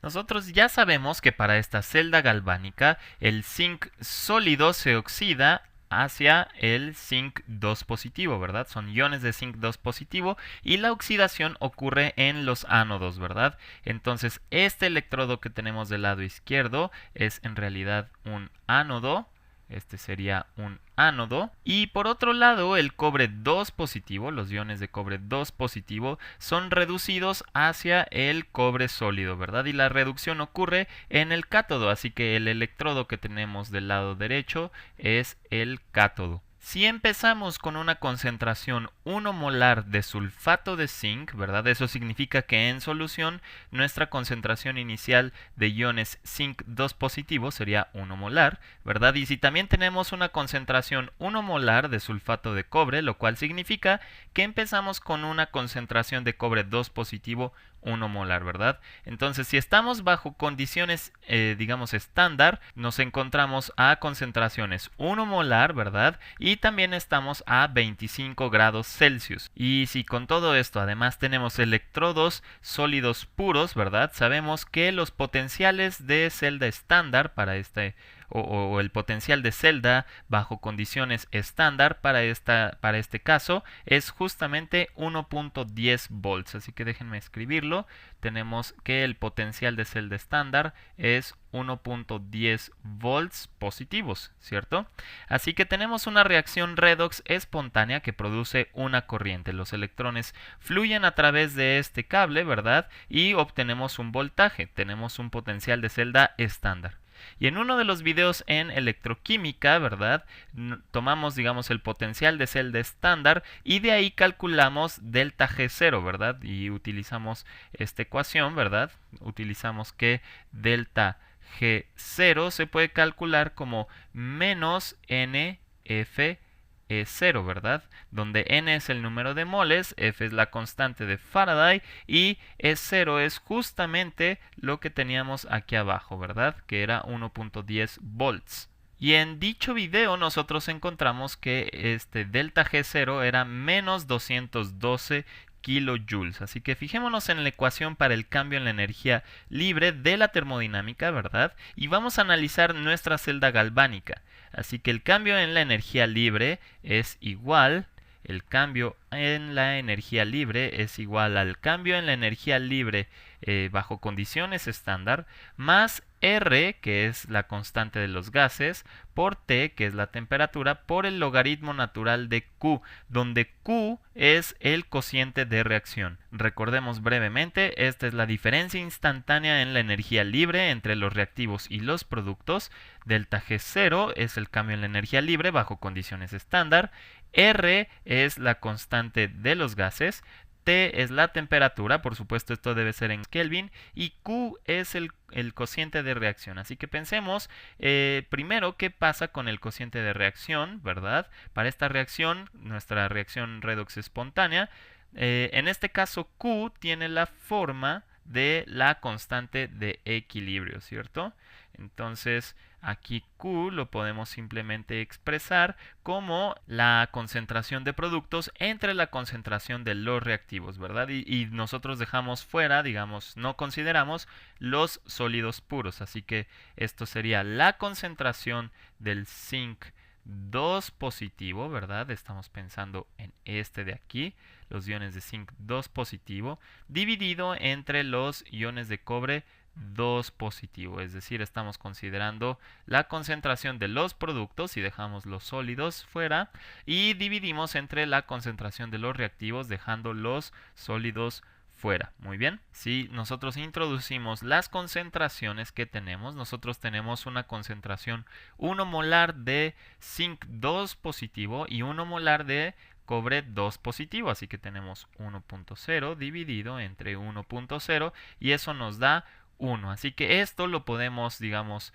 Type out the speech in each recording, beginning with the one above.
Nosotros ya sabemos que para esta celda galvánica el zinc sólido se oxida hacia el zinc 2 positivo, ¿verdad? Son iones de zinc 2 positivo y la oxidación ocurre en los ánodos, ¿verdad? Entonces, este electrodo que tenemos del lado izquierdo es en realidad un ánodo. Este sería un ánodo. Y por otro lado, el cobre 2 positivo, los iones de cobre 2 positivo, son reducidos hacia el cobre sólido, ¿verdad? Y la reducción ocurre en el cátodo, así que el electrodo que tenemos del lado derecho es el cátodo. Si empezamos con una concentración 1 molar de sulfato de zinc, ¿verdad? Eso significa que en solución nuestra concentración inicial de iones zinc 2 positivo sería 1 molar, ¿verdad? Y si también tenemos una concentración 1 molar de sulfato de cobre, lo cual significa que empezamos con una concentración de cobre 2 positivo 1 molar, ¿verdad? Entonces, si estamos bajo condiciones, digamos, estándar, nos encontramos a concentraciones 1 molar, ¿verdad? Y también estamos a 25 grados Celsius. Y si con todo esto además tenemos electrodos sólidos puros, ¿verdad? Sabemos que los potenciales de celda estándar para o el potencial de celda bajo condiciones estándar para este caso es justamente 1.10 volts. Así que déjenme escribirlo. Tenemos que el potencial de celda estándar es 1.10 volts positivos, ¿cierto? Así que tenemos una reacción redox espontánea que produce una corriente. Los electrones fluyen a través de este cable, ¿verdad? Y obtenemos un voltaje. Tenemos un potencial de celda estándar. Y en uno de los videos en electroquímica, ¿verdad? Tomamos, digamos, el potencial de celda estándar y de ahí calculamos delta G0, ¿verdad? Y utilizamos esta ecuación, ¿verdad? Utilizamos que delta G0 se puede calcular como menos NF E0, ¿verdad? Donde N es el número de moles, F es la constante de Faraday y E0 es justamente lo que teníamos aquí abajo, ¿verdad? Que era 1.10 volts. Y en dicho video nosotros encontramos que este delta G0 era menos 212 kilojoules. Así que fijémonos en la ecuación para el cambio en la energía libre de la termodinámica, ¿verdad? Y vamos a analizar nuestra celda galvánica. Así que el cambio en la energía libre es igual, el cambio en la energía libre es igual al cambio en la energía libre bajo condiciones estándar, más R, que es la constante de los gases, por T, que es la temperatura, por el logaritmo natural de Q, donde Q es el cociente de reacción. Recordemos brevemente, esta es la diferencia instantánea en la energía libre entre los reactivos y los productos. Delta G0 es el cambio en la energía libre bajo condiciones estándar. R es la constante de los gases. T es la temperatura, por supuesto esto debe ser en Kelvin, y Q es el cociente de reacción. Así que pensemos primero qué pasa con el cociente de reacción, ¿verdad? Para esta reacción, nuestra reacción redox espontánea, en este caso Q tiene la forma de la constante de equilibrio, ¿cierto? Entonces, aquí Q lo podemos simplemente expresar como la concentración de productos entre la concentración de los reactivos, ¿verdad? Y nosotros dejamos fuera, digamos, no consideramos los sólidos puros. Así que esto sería la concentración del zinc 2 positivo, ¿verdad? Estamos pensando en este de aquí, los iones de zinc 2 positivo, dividido entre los iones de cobre 2 positivo, es decir, estamos considerando la concentración de los productos y dejamos los sólidos fuera y dividimos entre la concentración de los reactivos dejando los sólidos fuera. Muy bien, si nosotros introducimos las concentraciones que tenemos, nosotros tenemos una concentración 1 molar de zinc 2 positivo y 1 molar de cobre 2 positivo, así que tenemos 1.0 dividido entre 1.0 y eso nos da 1. Así que esto lo podemos, digamos,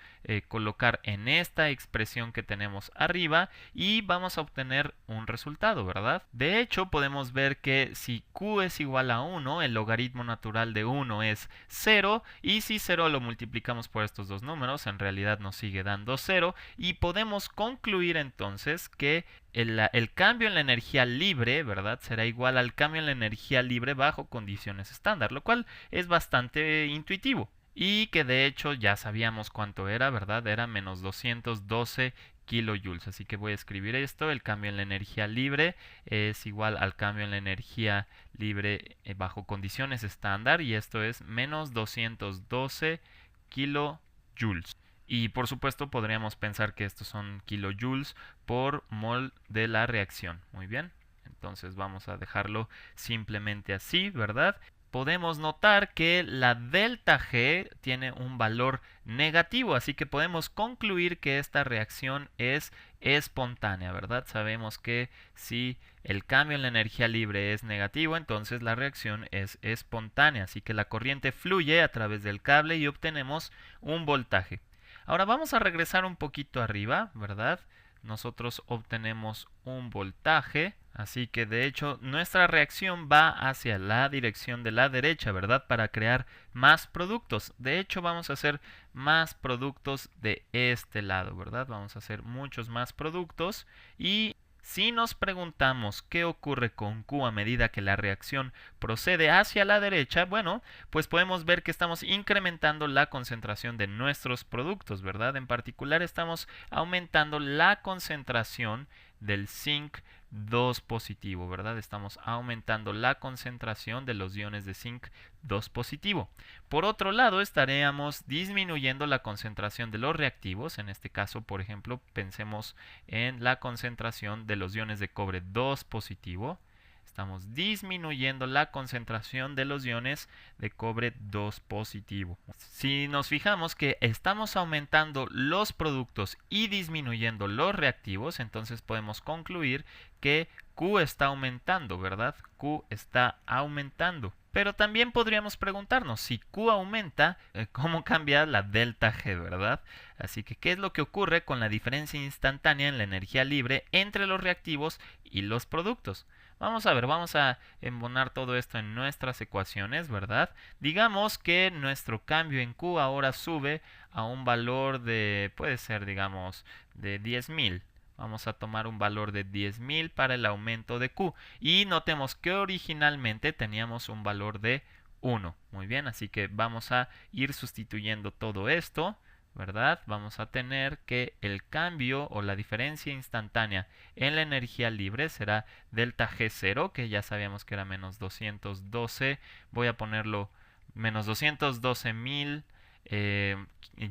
colocar en esta expresión que tenemos arriba y vamos a obtener un resultado, ¿verdad? De hecho, podemos ver que si Q es igual a 1, el logaritmo natural de 1 es 0 y si 0 lo multiplicamos por estos dos números, en realidad nos sigue dando 0 y podemos concluir entonces que el cambio en la energía libre, ¿verdad? Será igual al cambio en la energía libre bajo condiciones estándar, lo cual es bastante intuitivo. y que de hecho ya sabíamos cuánto era, ¿verdad? Era menos 212 kilojoules. Así que voy a escribir esto. El cambio en la energía libre es igual al cambio en la energía libre bajo condiciones estándar, y esto es menos 212 kilojoules. Y por supuesto podríamos pensar que estos son kilojoules por mol de la reacción. Muy bien. Entonces vamos a dejarlo simplemente así, ¿verdad? Podemos notar que la delta G tiene un valor negativo, así que podemos concluir que esta reacción es espontánea, ¿verdad? Sabemos que si el cambio en la energía libre es negativo, entonces la reacción es espontánea, así que la corriente fluye a través del cable y obtenemos un voltaje. Ahora vamos a regresar un poquito arriba, ¿verdad? Nosotros obtenemos un voltaje, así que de hecho nuestra reacción va hacia la dirección de la derecha, ¿verdad? Para crear más productos. De hecho vamos a hacer más productos de este lado, ¿verdad? Vamos a hacer muchos más productos, y si nos preguntamos qué ocurre con Q a medida que la reacción procede hacia la derecha, bueno, pues podemos ver que estamos incrementando la concentración de nuestros productos, ¿verdad? En particular estamos aumentando la concentración del zinc 2 positivo, ¿verdad? Estamos aumentando la concentración de los iones de zinc 2 positivo. Por otro lado, estaríamos disminuyendo la concentración de los reactivos. En este caso, por ejemplo, pensemos en la concentración de los iones de cobre 2 positivo. Estamos disminuyendo la concentración de los iones de cobre 2 positivo. Si nos fijamos que estamos aumentando los productos y disminuyendo los reactivos, entonces podemos concluir que Q está aumentando, ¿verdad? Q está aumentando. Pero también podríamos preguntarnos, si Q aumenta, ¿cómo cambia la delta G, verdad? Así que, ¿qué es lo que ocurre con la diferencia instantánea en la energía libre entre los reactivos y los productos? Vamos a ver, vamos a embonar todo esto en nuestras ecuaciones, ¿verdad? Digamos que nuestro cambio en Q ahora sube a un valor de, puede ser, digamos, de 10.000. Vamos a tomar un valor de 10.000 para el aumento de Q. Y notemos que originalmente teníamos un valor de 1. Muy bien, así que vamos a ir sustituyendo todo esto, ¿verdad? Vamos a tener que el cambio o la diferencia instantánea en la energía libre será delta G0, que ya sabíamos que era menos 212. Voy a ponerlo menos 212.000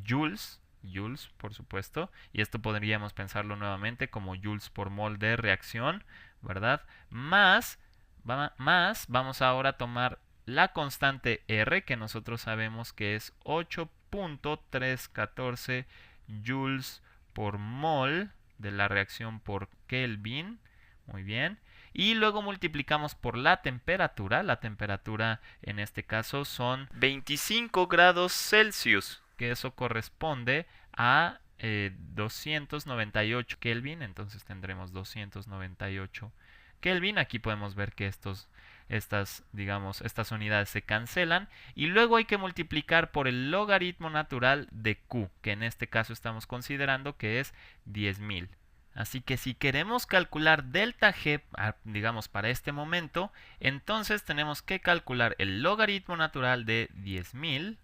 joules. Joules, por supuesto, y esto podríamos pensarlo nuevamente como joules por mol de reacción, ¿verdad? Más vamos ahora a tomar la constante R, que nosotros sabemos que es 8.314 joules por mol de la reacción por Kelvin. Muy bien. Y luego multiplicamos por la temperatura. La temperatura en este caso son 25 grados Celsius, que eso corresponde a 298 Kelvin. Entonces tendremos 298 Kelvin. Aquí podemos ver que estas unidades se cancelan, y luego hay que multiplicar por el logaritmo natural de Q, que en este caso estamos considerando que es 10.000. Así que si queremos calcular delta G, digamos, para este momento, entonces tenemos que calcular el logaritmo natural de 10.000.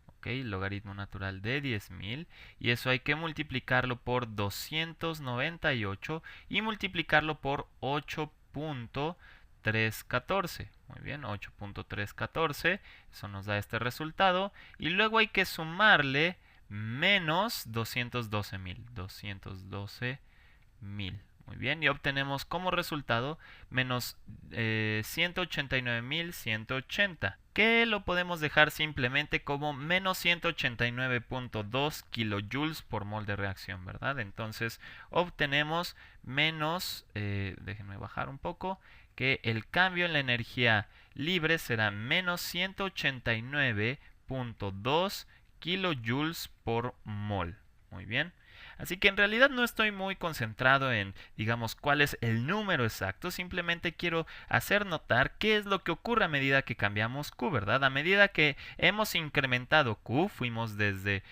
¿Ok? Logaritmo natural de 10.000. Y eso hay que multiplicarlo por 298 y multiplicarlo por 8.314. Muy bien, 8.314. Eso nos da este resultado. Y luego hay que sumarle menos 212.000. 212.000. Muy bien, y obtenemos como resultado menos 189.180, que lo podemos dejar simplemente como menos 189.2 kilojoules por mol de reacción, ¿verdad? Entonces obtenemos menos, déjenme bajar un poco, que el cambio en la energía libre será menos 189.2 kilojoules por mol. Muy bien. Así que en realidad no estoy muy concentrado en, digamos, cuál es el número exacto. Simplemente quiero hacer notar qué es lo que ocurre a medida que cambiamos Q, ¿verdad? A medida que hemos incrementado Q, fuimos desde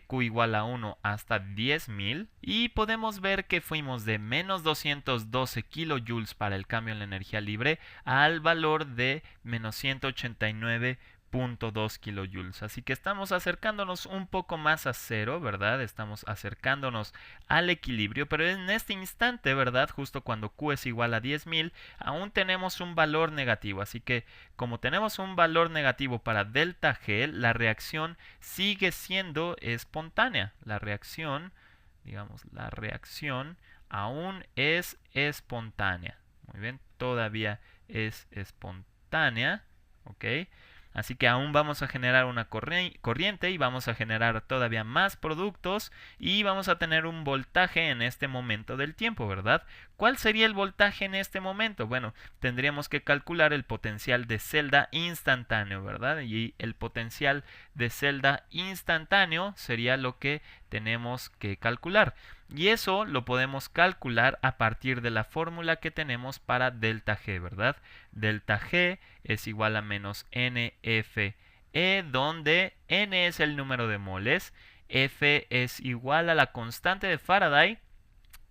Q igual a 1 hasta 10.000. Y podemos ver que fuimos de menos 212 kilojoules para el cambio en la energía libre al valor de menos 189 0.2 kilojoules. Así que estamos acercándonos un poco más a cero, ¿verdad? Estamos acercándonos al equilibrio, pero en este instante, ¿verdad? Justo cuando Q es igual a 10.000, aún tenemos un valor negativo. Así que como tenemos un valor negativo para delta G, la reacción sigue siendo espontánea. La reacción, digamos, la reacción aún es espontánea. Muy bien, todavía es espontánea, ¿ok? Así que aún vamos a generar una corriente y vamos a generar todavía más productos y vamos a tener un voltaje en este momento del tiempo, ¿verdad? ¿Cuál sería el voltaje en este momento? Bueno, tendríamos que calcular el potencial de celda instantáneo, ¿verdad? Y el potencial de celda instantáneo sería lo que tenemos que calcular. Y eso lo podemos calcular a partir de la fórmula que tenemos para delta G, ¿verdad? Delta G es igual a menos NFE, donde N es el número de moles, F es igual a la constante de Faraday,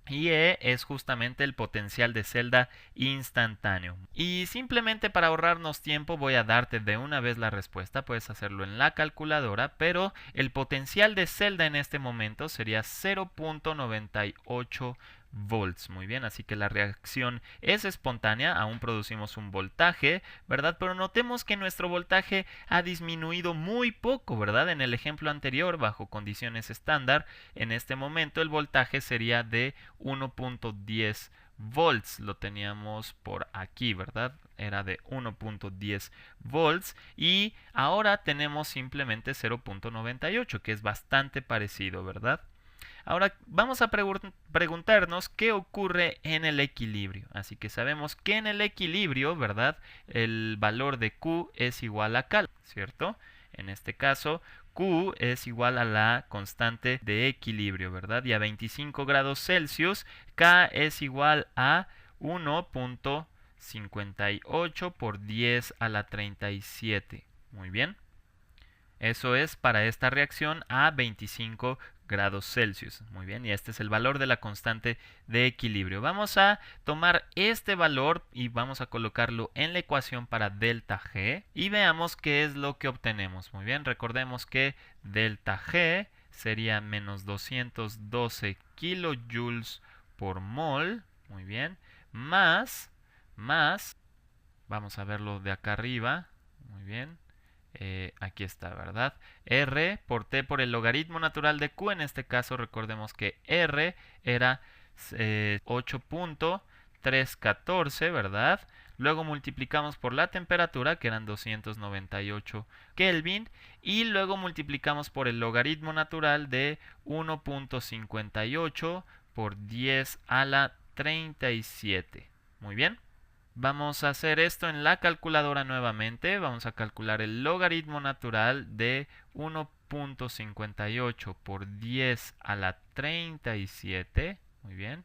y E es justamente el potencial de celda instantáneo. Y simplemente para ahorrarnos tiempo voy a darte de una vez la respuesta. Puedes hacerlo en la calculadora, pero el potencial de celda en este momento sería 0.98 volts. Muy bien, así que la reacción es espontánea, aún producimos un voltaje, ¿verdad? Pero notemos que nuestro voltaje ha disminuido muy poco, ¿verdad? En el ejemplo anterior, bajo condiciones estándar, en este momento el voltaje sería de 1.10 volts. Lo teníamos por aquí, ¿verdad? Era de 1.10 volts y ahora tenemos simplemente 0.98, que es bastante parecido, ¿verdad? Ahora vamos a preguntarnos qué ocurre en el equilibrio. Así que sabemos que en el equilibrio, ¿verdad? El valor de Q es igual a K, ¿cierto? En este caso, Q es igual a la constante de equilibrio, ¿verdad? Y a 25 grados Celsius, K es igual a 1.58 por 10 a la 37. Muy bien. Eso es para esta reacción a 25 grados Celsius. Muy bien, y este es el valor de la constante de equilibrio. Vamos a tomar este valor y vamos a colocarlo en la ecuación para delta G y veamos qué es lo que obtenemos. Muy bien, recordemos que delta G sería menos 212 kilojoules por mol. Muy bien, más, vamos a verlo de acá arriba. Muy bien. Aquí está, ¿verdad? R por T por el logaritmo natural de Q. En este caso recordemos que R era 8.314, ¿verdad? Luego multiplicamos por la temperatura, que eran 298 Kelvin. Y luego multiplicamos por el logaritmo natural de 1.58 por 10 a la 37. Muy bien. Vamos a hacer esto en la calculadora nuevamente. Vamos a calcular el logaritmo natural de 1.58 por 10 a la 37. Muy bien.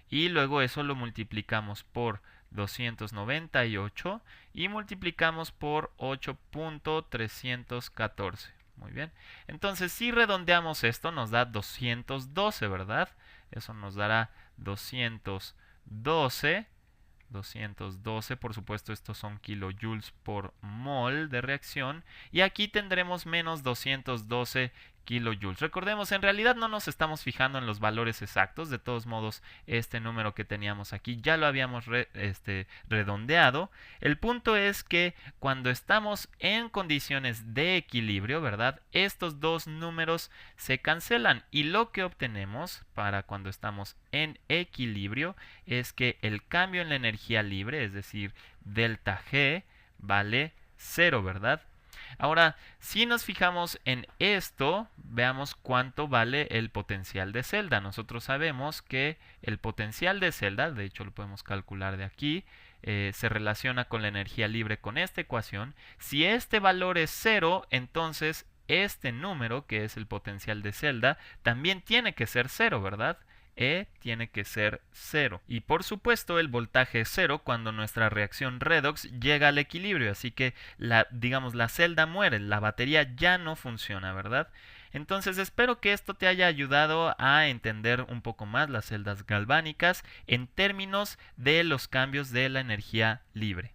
Y luego eso lo multiplicamos por 298 y multiplicamos por 8.314. Muy bien. Entonces, si redondeamos esto, nos da 212, ¿verdad? Eso nos dará 212. Por supuesto, estos son kilojoules por mol de reacción. Y aquí tendremos menos 212 kilojoules. Recordemos, en realidad no nos estamos fijando en los valores exactos. De todos modos, este número que teníamos aquí ya lo habíamos redondeado. El punto es que cuando estamos en condiciones de equilibrio, ¿verdad? Estos dos números se cancelan y lo que obtenemos para cuando estamos en equilibrio es que el cambio en la energía libre, es decir, delta G, vale 0, ¿verdad? Ahora, si nos fijamos en esto, veamos cuánto vale el potencial de celda. Nosotros sabemos que el potencial de celda, de hecho lo podemos calcular de aquí, se relaciona con la energía libre con esta ecuación. Si este valor es 0, entonces este número, que es el potencial de celda, también tiene que ser 0, ¿verdad? E tiene que ser 0. Y por supuesto el voltaje es 0 cuando nuestra reacción redox llega al equilibrio. Así que digamos, la celda muere, la batería ya no funciona, ¿verdad? Entonces espero que esto te haya ayudado a entender un poco más las celdas galvánicas en términos de los cambios de la energía libre.